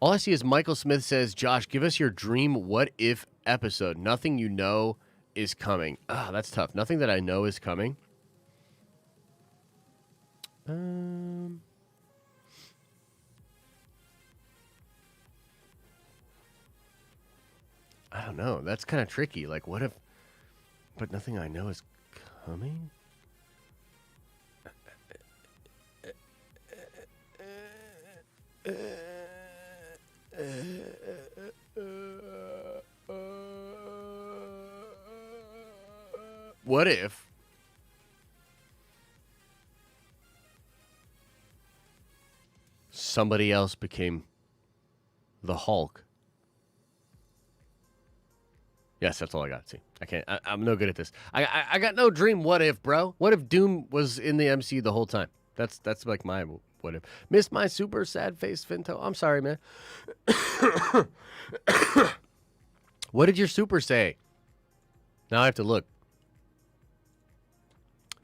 All I see is Michael Smith says, Josh, give us your dream what if episode. Nothing you know is coming. Ah, that's tough. Nothing that I know is coming. I don't know. That's kind of tricky. Like, what if... But nothing I know is coming? What if somebody else became the Hulk? Yes, that's all I got. See, I can't. I'm no good at this. I got no dream. What if, bro? What if Doom was in the MCU the whole time? That's like my what if. Missed my super sad face, Finto. I'm sorry, man. What did your super say? Now I have to look.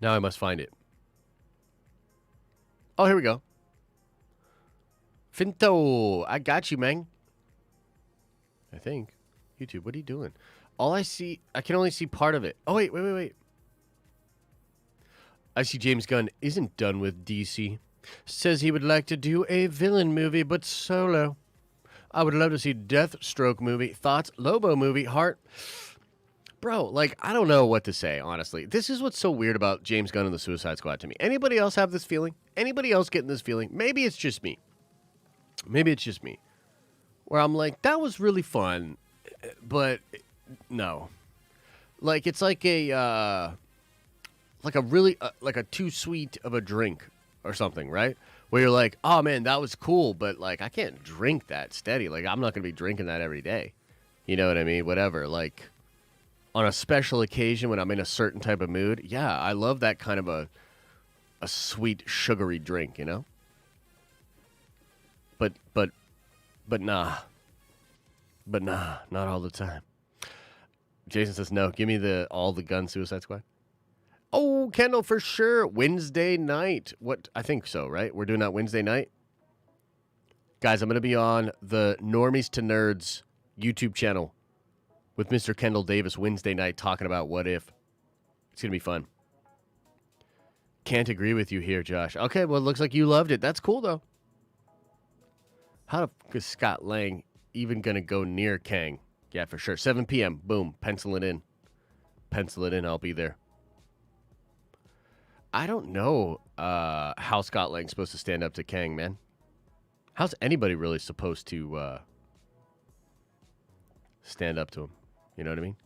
Now I must find it. Oh, here we go. Finto, I got you, man. I think. YouTube, what are you doing? All I see, I can only see part of it. Oh, wait. I see James Gunn isn't done with DC. Says he would like to do a villain movie, but solo. I would love to see Deathstroke movie. Thoughts? Lobo movie. Heart. Bro, like, I don't know what to say, honestly. This is what's so weird about James Gunn and the Suicide Squad to me. Anybody else have this feeling? Anybody else getting this feeling? Maybe it's just me. Maybe it's just me. Where I'm like, that was really fun, but no. Like, it's like a really, like a too sweet of a drink or something, right? Where you're like, oh man, that was cool, but like, I can't drink that steady. Like, I'm not going to be drinking that every day. You know what I mean? Whatever. Like, on a special occasion when I'm in a certain type of mood, yeah, I love that kind of a sweet, sugary drink, you know? But nah. But nah, not all the time. Jason says, no, give me all the gun Suicide Squad. Oh, Kendall, for sure. Wednesday night. What? I think so, right? We're doing that Wednesday night. Guys, I'm going to be on the Normies to Nerds YouTube channel with Mr. Kendall Davis Wednesday night talking about What If. It's going to be fun. Can't agree with you here, Josh. Okay, well, it looks like you loved it. That's cool, though. How the fuck is Scott Lang even going to go near Kang? Yeah, for sure. 7 p.m. Boom. Pencil it in. Pencil it in. I'll be there. I don't know how Scott Lang's supposed to stand up to Kang, man. How's anybody really supposed to stand up to him? You know what I mean?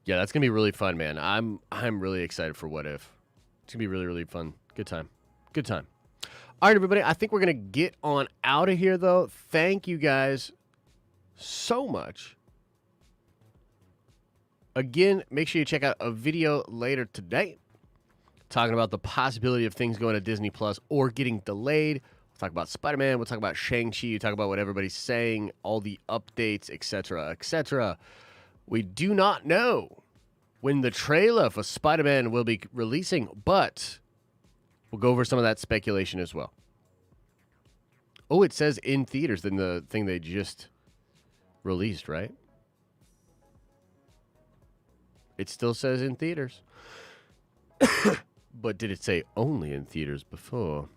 Yeah, that's gonna be really fun, man. I'm really excited for What If. It's gonna be really, really fun. Good time. Good time. All right, everybody. I think we're gonna get on out of here, though. Thank you guys so much. Again, make sure you check out a video later today talking about the possibility of things going to Disney Plus or getting delayed. We'll talk about Spider-Man. We'll talk about Shang-Chi. We'll talk about what everybody's saying, all the updates, etc., etc. We do not know when the trailer for Spider-Man will be releasing, but we'll go over some of that speculation as well. Oh, it says in theaters than the thing they just released, right? It still says in theaters. But did it say only in theaters before?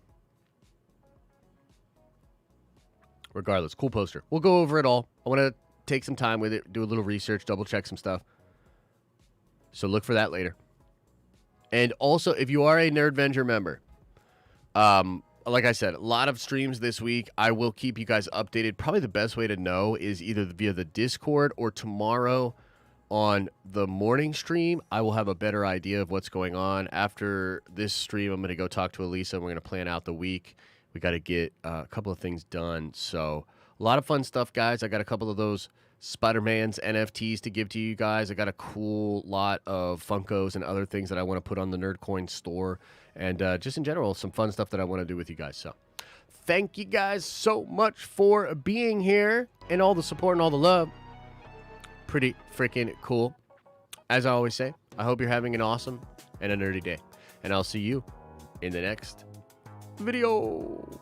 Regardless, cool poster. We'll go over it all. I want to take some time with it, do a little research, double check some stuff. So look for that later. And also, if you are a Nerdvenger member, like I said, a lot of streams this week. I will keep you guys updated. Probably the best way to know is either via the Discord or tomorrow on the morning stream. I will have a better idea of what's going on. After this stream, I'm going to go talk to Elisa, and we're going to plan out the week. We got to get a couple of things done. So a lot of fun stuff, guys. I got a couple of those Spider-Man's NFTs to give to you guys. I got a cool lot of Funkos and other things that I want to put on the Nerdcoin store. And just in general, some fun stuff that I want to do with you guys. So thank you guys so much for being here and all the support and all the love. Pretty freaking cool. As I always say, I hope you're having an awesome and a nerdy day. And I'll see you in the next video.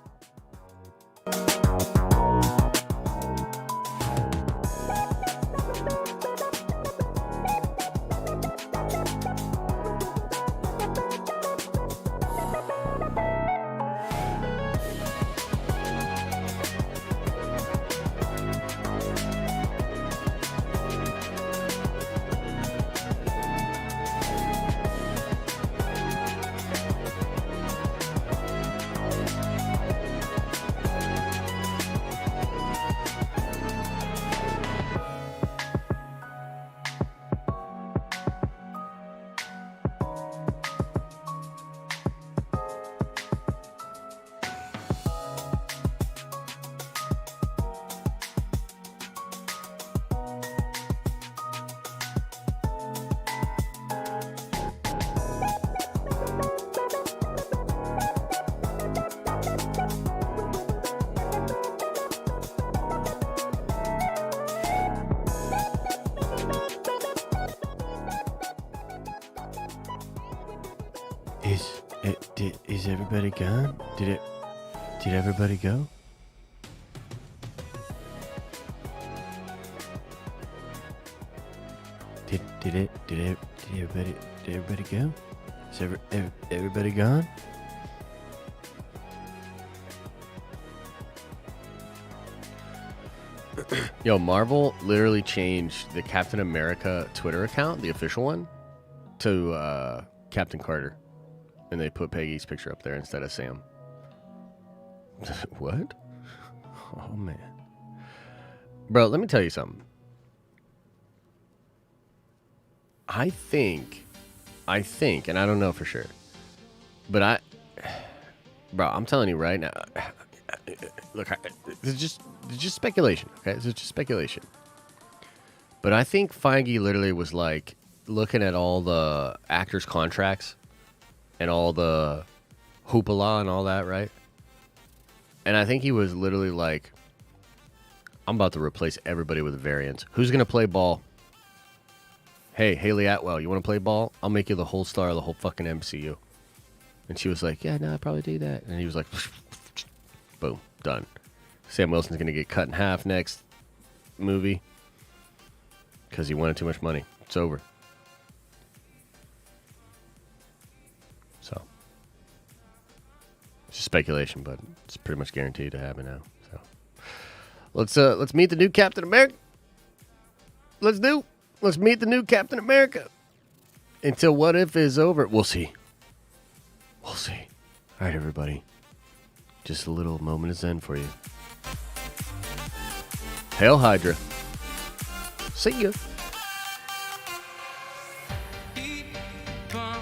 Is everybody gone? Did everybody go? Did everybody go? Is everybody gone? Yo, Marvel literally changed the Captain America Twitter account, the official one, to Captain Carter. And they put Peggy's picture up there instead of Sam. What? Oh, man. Bro, let me tell you something. I think, and I don't know for sure, but bro, I'm telling you right now, look, this is just speculation, okay? This is just speculation. But I think Feige literally was like looking at all the actors' contracts and all the hoopla and all that, right? And I think he was literally like, I'm about to replace everybody with variants. Who's going to play ball? Hey, Haley Atwell, you want to play ball? I'll make you the whole star of the whole fucking MCU. And she was like, yeah, no, I'd probably do that. And he was like, boom, done. Sam Wilson's going to get cut in half next movie because he wanted too much money. It's over. So, it's just speculation, but it's pretty much guaranteed to happen now. So, let's meet the new Captain America. Let's meet the new Captain America. Until What If is over. We'll see. All right, everybody. Just a little moment of zen for you. Hail Hydra. See ya. Keep on,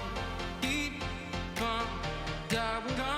die, we're gonna